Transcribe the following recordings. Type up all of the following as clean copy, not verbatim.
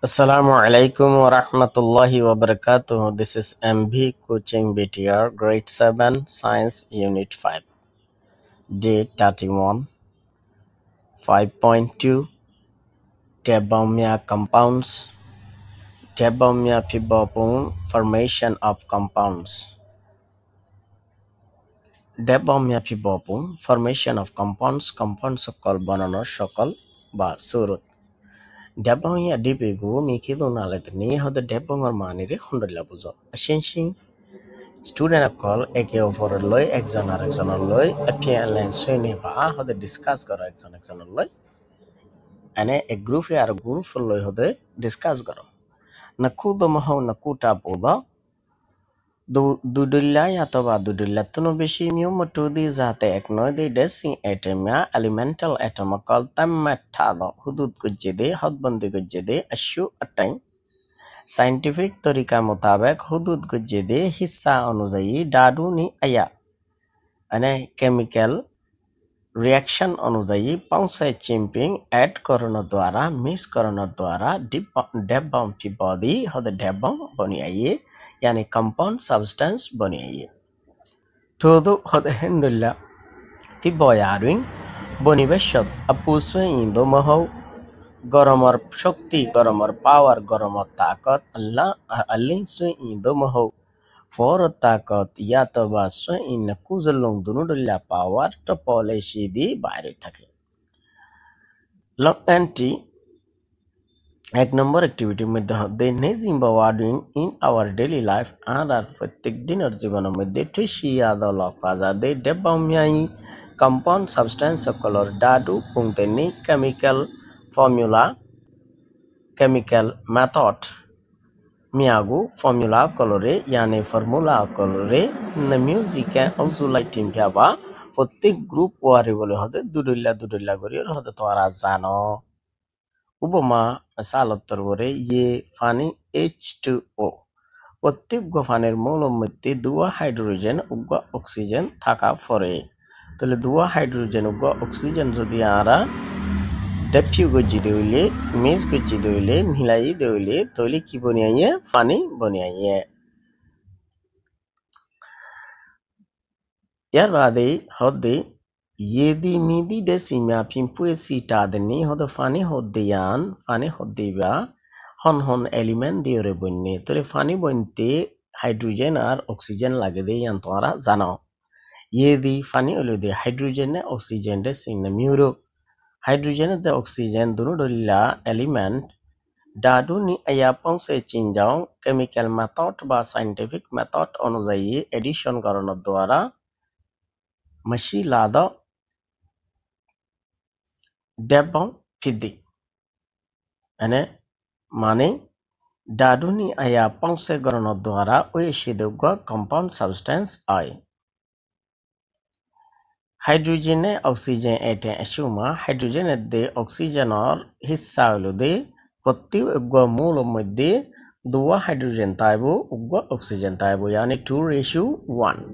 Assalamu alaikum wa rahmatullahi wa barakatuh. This is MB Coaching BTR Grade 7 Science Unit 5 Day 31 5.2 Debomia Compounds Debomia Pibopun Formation of Compounds Debomia Pibopun Formation of Compounds Sokol Banana Shokol Ba Surut Debongia Dibigu Mikiduna let me how the Debonga Manire Hundred Ascension Student call একে অপরের লই একজন আরেকজনের লই এপিএলএন শ্রেণী বা হতে discuss করা একজনের লই এনে এক গ্রুপে আর গ্রুপ লই হতে ডিসকাস করো না কুদ মহ না কুটা পোদ দুদুল্লাই অথবা দুদুল্লাতনো বেশি মিউ মটুদি যাতে এক নয় দি ডেসি এটমিয়া এলিমেন্টাল এটম কল তাম্মাঠাদ হুদুদ গুজ্জেদে হদবন্দি গুজ্জেদে আশু আটাই साइंटिफिक तरीका मुताबिक हुदूद गुज्जेदे हिस्सा अनुजाई डाडू नी आया अने केमिकल रिएक्शन अनुजाई पाउसे चिम्पिंग ऐड करन द्वारा मिक्स करन द्वारा डेबम की बॉडी हद डेबम बनी आइए यानी कंपाउंड सब्सटेंस बनी आइए todo hod hendilla ti boyaring boni beshot apuswe indo mahau গরমর শক্তি গরমর পাওয়ার গরমর তাকত আল্লাহ আল্লিন সুই ইন্দো মহো ফর তাকত ইয়াতবা সুই ইন কুজলং দুনুদুল্লা পাওয়ার তো পলিসি দি বাইরে থাকে লক অ্যান্টি এক নম্বর অ্যাক্টিভিটির মধ্যে হতে নেজিম বাওয়ার্ডিং ইন আওয়ার ডেইলি লাইফ আর প্রত্যেক দিনের জীবনের মধ্যে টুসিয়া দলক পাজা দে ডেবামিয়াই কম্পাউন্ড সাবস্টেন্স সকলর ডাডু পুংতেনি chemical formula chemical method miagu formula colore yani formula colore na music auxiliary team jaba প্রত্যেক গ্রুপ ওয়ারি বলে হতে দুদুল্লা করি হতে তোরা জানো উপমা সালত্তর করে ইয়ে ফানি H2O প্রত্যেক ফানের মূল মধ্যে দুয়া হাইড্রোজেন উগ্র অক্সিজেন থাকা পরে তাহলে দুয়া হাইড্রোজেন উগ্র অক্সিজেন যদি আরা डेप्यू गुज्जी देउले मेज गुज्जी देउले मिलाई देउले तोले की बनियाइए फानी बनियाइए यार बादे होदे येदी मीदी डेसिमा पिंपुए सीटा दनी होदे फानी होदे बा हन एलिमेंट दियोरे बन्ने तोले फानी बनते हाइड्रोजन और ऑक्सीजन लागे दे यान तोरा जानो येदी फानी ओले दे हाइड्रोजन ने ऑक्सीजन दे सिंग म्यूरो हाइड्रोजन द ऑक्सीजन दोनों डोला एलिमेंट डाडू नी अयापों से चिंजाओं केमिकल मेथड बा साइंटिफिक मेथड अनुजाई एडिशन करन द्वारा मशी लादा डेबों फिदी अने माने डाडू नी अयापों से करन द्वारा ओए शिदुगा कंपाउंड सब्सटेंस आई हाइड्रोजन ऑक्सीजन एटे अशुमा हाइड्रोजन दे ऑक्सीजन और हिस्सा दे प्रति उग्र मूल मध्य दुआ हाइड्रोजन ताइबो उग्र ऑक्सीजन ताइबो यानी 2:1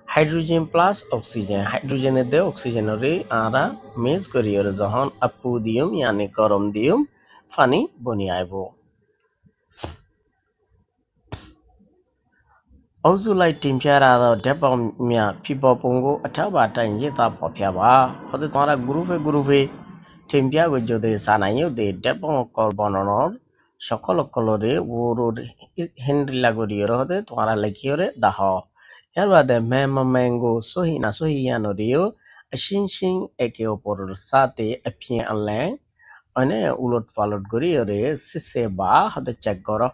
हाइड्रोजन प्लस ऑक्सीजन हाइड्रोजन दे ऑक्सीजन रे आरा मेज करियर जहन अपुदियम यानी करम दियम फानी बनि आइबो Ozulai timpiara debomia people pongo ataba tan yeta popiaba hode tara grupe timpia go jode sanayo de debon kolbonor সকল কলরে ওর হেনরি লাগরিয়র হতে তোমারা লেখিয়রে দাহ এর বাদে ম্যাঙ্গো সহিনা সহিয়ানরিও শিন একে অপরের সাথে এপিয়ে আনলেন অনে উলট পালট করিয়রে সিসে বা হতে চেক করো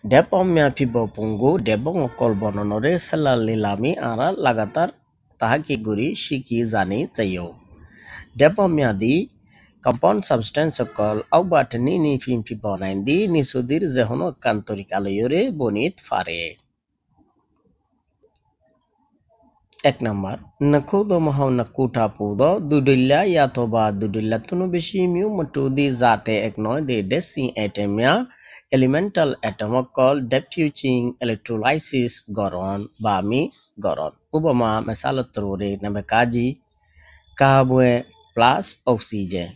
Debomia pibo pungu debong kolbononore salalilami ara lagatar tahaki guri shiki zani chayo. Debomia di compound substance kol aubat ni film pibonaindi ni sudir zehono kantorik alayore bonit fare. এক নম্বর নকুদ মহাও নকুটা পুদ দুদুল্লা ইয়াতবা দুদুল্লা তুনো বেশি মিউ মটুদি যাতে এক নয় দে deci এটেমিয়া elemental atom called diffusing electrolysis goron বা mix goron উপমা মেসালতরে নামে কাজি কাবুয়ে plus oxygen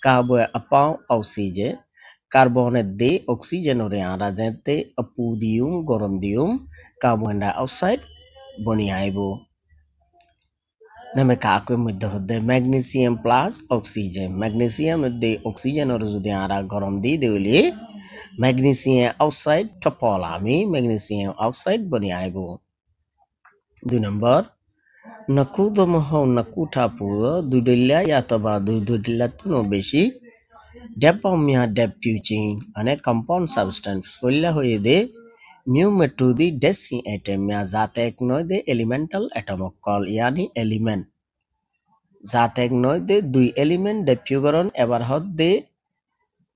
carbon upon oxygen carbon de oxygen ore ara jente apudium gorondium carbon dioxide boni aibo name kakwe mudde hodde magnesium plus oxygen magnesium de oxygen ore jodi ara gorom di deuli magnesium oxide topolami magnesium oxide boni aibo 2 number nakudo moho nakuta pudo dudilla yataba dudilla tuno beshi Depomia deputing ane compound substance fulla hoyede mu metudi desi atom ya zatek noide elemental atom call yani element zatek noide dui element depugaron ebar hodde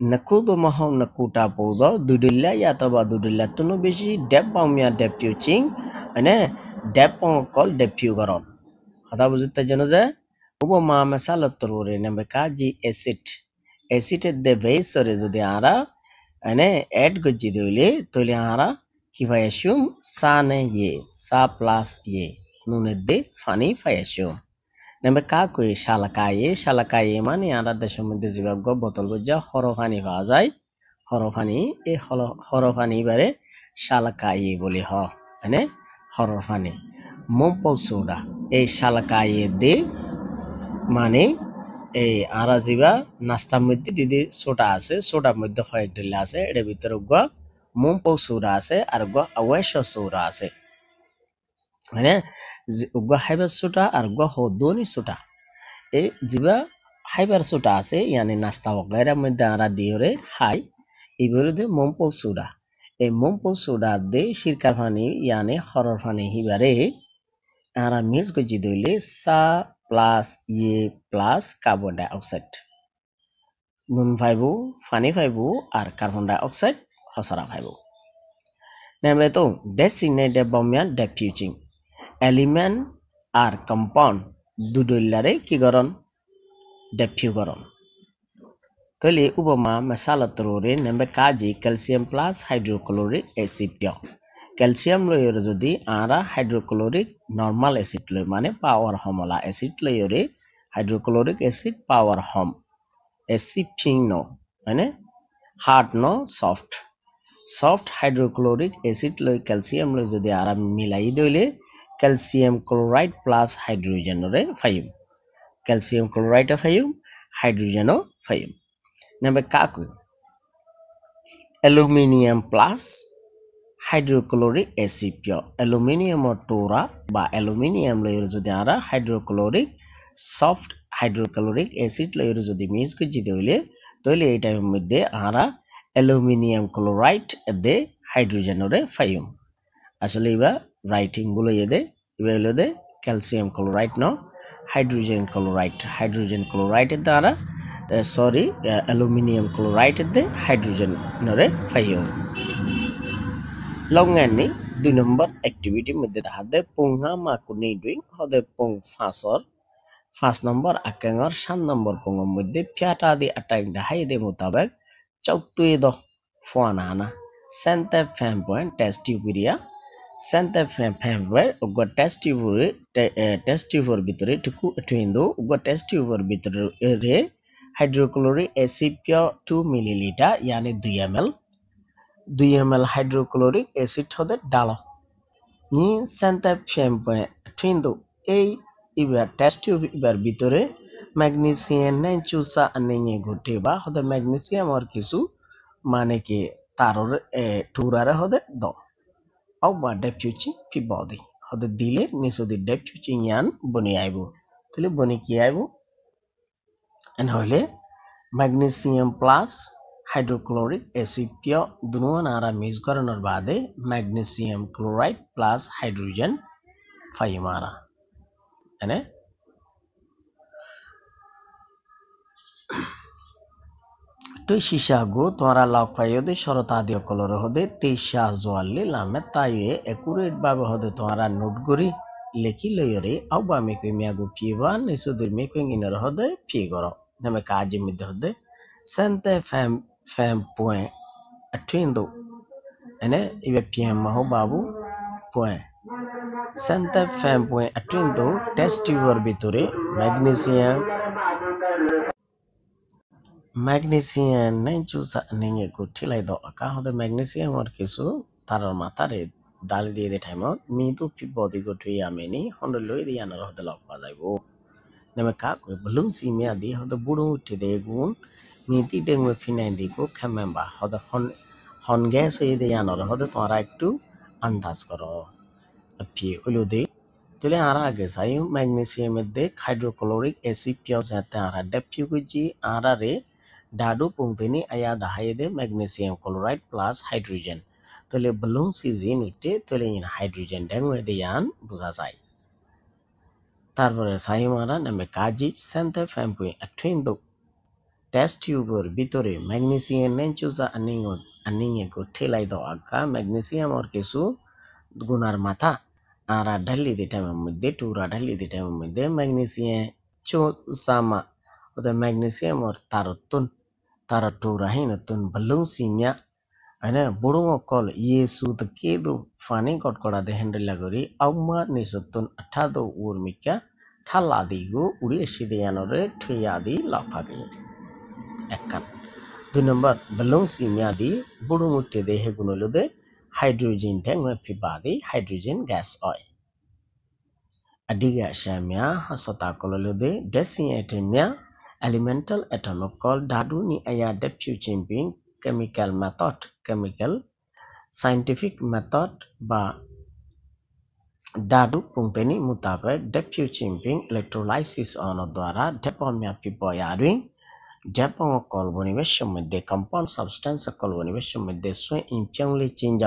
nakudo moho nakuta pudo dudilla yataba dudilla tuno beshi depomia deputing ane depom call depugaron কথা বুঝতে জানো যে উপমা মেসালত তরুরে নেমে Kazi acid দে বেসরে যদি আরা এনে add গজ্জি দিলে তলে আরা কি ফায়াসুম সানে সা প্লাস নুনের দে ফানি ফায়াসুম নেমে কা কই শালাকায়ে মানে আরা দেশের মধ্যে জীবাগ্য বোতল বুঝা হরফানি পাওয়া যায় হরফানি এই হরফানি বারে শালাকায়ে বলি মানে হরফানি মোম্পো সোডা এই শালাকায়ে দে মানে এই আরা জিবা নাস্তার মধ্যে দিদি সোডা আছে সোডার মধ্যে কয়েক ঢিলা আছে এর ভিতরে গ মোম্পো সোডা আছে আর গ অবশ্য সোডা আছে মানে গ হাইবার সোডা আর গ হদনি সোডা এই জিবা হাইবার সোডা আছে ইয়ানি নাস্তা বগাইরার মধ্যে আরা দিওরে খাই এই বিরুদ্ধে মোম্পো সোডা এই মোম্পো সোডা দে শিরকার পানি ইয়ানি খরর পানি হিবারে আরা মিক্স গজি দইলে সা plus plus carbon die oxide নুন ফাইবু ফানি ফাইবু আর কার্বন ডাই অক্সাইড হসরা ফাইবু নেমে তো ডেসিগনেটেড বমিয়ান ডেফিউজিং এলিমেন্ট আর কম্পাউন্ড দুদইলারে কি গরন ডেফিউ গরন তলে উপমা মেসালতরে নেমে কাজি calcium plus hydrochloric acid calcium লইরে যদি আরা হাইড্রোক্লোরিক নর্মাল অ্যাসিড লই মানে পাওয়ার হমলা অ্যাসিড লইরে হাইড্রোক্লোরিক অ্যাসিড পাওয়ার হম অ্যাসিড থিং নো মানে হার্ড নো সফট হাইড্রোক্লোরিক অ্যাসিড লই ক্যালসিয়াম লই যদি আরা মিলাই দইলে ক্যালসিয়াম ক্লোরাইড প্লাস হাইড্রোজেন রে ফাইম ক্যালসিয়াম ক্লোরাইড ফাইম হাইড্রোজেন ফাইম নেবে কাকু aluminium plus hydrochloric acid aluminium টোরা বা অ্যালুমিনিয়াম লইরে যদি আরা হাইড্রোক্লোরিক সফট হাইড্রোক্লোরিক অ্যাসিড লইরে যদি মিক্স করে দিলে তাহলে এই টাইমের মধ্যে আরা অ্যালুমিনিয়াম ক্লোরাইড দে হাইড্রোজেনরে ফাইম আসলে এবার রাইটিং গুলো এবার হলো দে ক্যালসিয়াম ক্লোরাইড ন হাইড্রোজেন ক্লোরাইড দ্বারা সরি অ্যালুমিনিয়াম ক্লোরাইড দে হাইড্রোজেনরে ফাইম লংএনি 2 নম্বর অ্যাক্টিভিটি মধ্যে হাতে পুংহা মাকুনি দুই হদে পুং ফাঁসর 5 নম্বর আকাঙ্গর 7 নম্বর পুংর মধ্যে ফিয়াটা দি আটাই দেখাই দে মোতাবেক চৌতুই দ ফুয়ানানা সেন্তে ফ্যাম পয়েন্ট টেস্টিউরিয়া সেন্তে ফ্যাম ওয়ার উগ টেস্টিউর ভিতরে টুকু টুইন্দো উগ টেস্টিউর ভিতরে রে হাইড্রোক্লোরিক অ্যাসিড 2 মিলিলিটার यानी 2 ml 2 ml হাইড্রোক্লোরিক অ্যাসিড হতে ডালো ই সেন্তে ফ্যাম পয়েন্ট টুইন্দো এই ইবার টেস্ট টিউব ইবার ভিতরে ম্যাগনেসিয়াম নেচুসা আনেnye ঘটে বা হতে ম্যাগনেসিয়াম আর কিছু মানে কি তারর টুরারে হতে দ অব বা ডেফিউচি ফিবদি হতে দিলে নিসদি ডেফিউচি ইয়ান বনি আইবো তাহলে বনি কি আইবো এন হইলে ম্যাগনেসিয়াম প্লাস হাইড্রোক্লোরিক অ্যাসিড দুনো নারা মিক্স করানোর বাদে ম্যাগনেসিয়াম ক্লোরাইড প্লাস হাইড্রোজেন ফাইমারা এনে তুই শিশাগো তোরা লাভ পাইও দে শরতা দিও কলর হদে তেইশা জোয়ালি লামে তাইয়ে একুরেট ভাবে হদে তোরা নোট করি লেখি লইরে আউবা মেকে মিয়াগো ফিবা নিসুদের মেকে ইনর হদে ফি গর নেমে কাজে মধ্যে হদে সেন্তে ফ্যাম পয়েন্ট আটুইন্দো এনে ইবে পিএম মাহো বাবু পয়েন্ট সেন্তে ফ্যাম পয়েন্ট আটুইন্দো টেস্ট টিউবের ভিতরে magnesium magnesium nen chusa ninge ko thilai do aka hode magnesium or kisu tarar matare dal দিয়ে de time mi tu pi body ko thui ameni hondo loi de yana hode lok pa jaibo neme ka ko balloon si me di hode buru utte de gun mi ti dengwe finai di ko khamemba hode hon gas হয়ে de yana hode তোমরা একটু আন্দাজ করো আপনি ওলুদে তুলে আরা আগে সাই magnesium এর দে hydrochloric acid পিও যাতে আরা ডেপিউ গুজি আরা রে ডাডু পুংতেনি আয়া দাহাই দে ম্যাগনেসিয়াম ক্লোরাইড প্লাস হাইড্রোজেন তুলে বলুন সিজিন উঠে তুলে ইন হাইড্রোজেন ডেঙ্গে দে ইয়ান বোঝা যায় তারপরে সাই মারা নামে কাজি সেন্তে ফ্যাম্পুই আটুইন দো টেস্ট টিউবের ভিতরে ম্যাগনেসিয়াম নেঞ্চুজা আনিয়ে গো ঠেলাই দাও আকা ম্যাগনেসিয়াম আর কিছু গুনার মাথা ara dalli di time mudde tura dalli di time mudde magnesium cho sama oda magnesium or tarotun taratura hinatun balung simya ana burungo kol yesu the kedu fani got koda de hendela gori awma nisutun athado urmika thaladi go uri eside yanore thiyadi lafadi ekkan 2 number balung simya di burumutte de hegunolude hydrogen tank pibadi hydrogen gas oil adiga shamya hasata kololude desin etemya elemental atomic called dadu ni aya deputy chimping chemical method chemical scientific method ba dadu pungteni mutabak deputy chimping electrolysis on dwara depomya pipoyaring depon kolboniveshon meddhe compound substance kolboniveshon meddhe swe impyangli change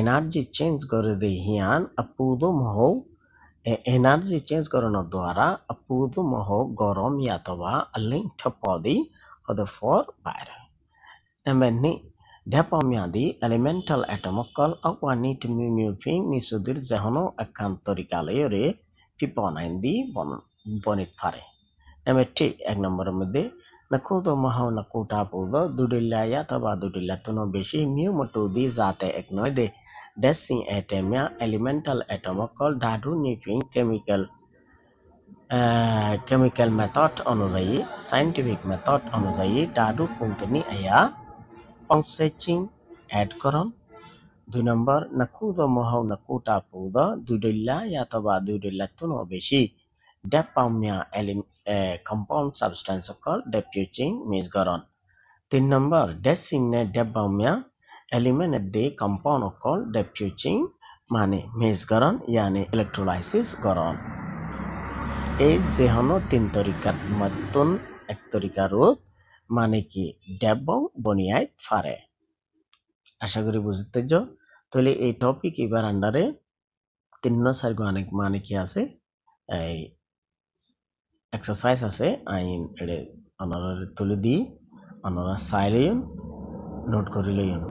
energy change করে de hian apudum ho energy change করানোর দ্বারা apudum ho গরম অথবা link thapodi other for বাইরে এমনি ডেপমিয়াদি elemental atomical awani timimu ping ni sudir jahano akantorikalayo piponaindi bonit pare এমটি এক নম্বরের মধ্যে nakudo mahaw nakuta pudo dudillaya taba dudillatuno beshi mu motudi zate ek noy de desin atomia elemental atomical dadu niping chemical method অনুযায়ী scientific method অনুযায়ী dadu punteni aya pongseaching add koron 2 নম্বর nakudo mahaw nakuta pudo dudillaya taba dudillatuno beshi depamia compound substance called depuching misgaron 3 number designate depamia element de compound called depuching মানে misgaron yani electrolysis garon এই যে হনো 3 তরিকার মতন এক তরিকার রূপ মানে কি ডেবং বনিয়াই ফারে আশা করি বুঝতে যো তাহলে এই টপিক এবার আন্ডারে 3 সার্গ অনেক মানে কি আছে এই exercise আছে আইন এড়ে অনারা তুলে দি অনারা সাইলেন নোট করে লইন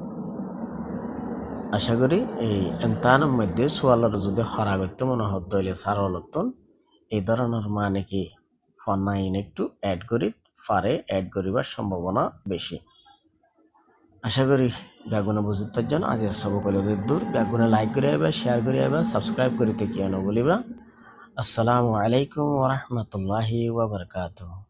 আশা করি এই এমতানের মধ্যে সোয়ালের যদি খরাগত্য মনে হত হইলে সারলতন এই ধরনের মানে কি ফনাইন একটু অ্যাড করি পারে অ্যাড করিবার সম্ভাবনা বেশি আশা করি ব্যাগুনে বুঝতে জন্য আজ সব কলে দূর ব্যাগুনে লাইক করে শেয়ার করে সাবস্ক্রাইব করিতে কি বলিবা আসসালামু আলাইকুম ওয়া রাহমাতুল্লাহি ওয়া বারাকাতুহু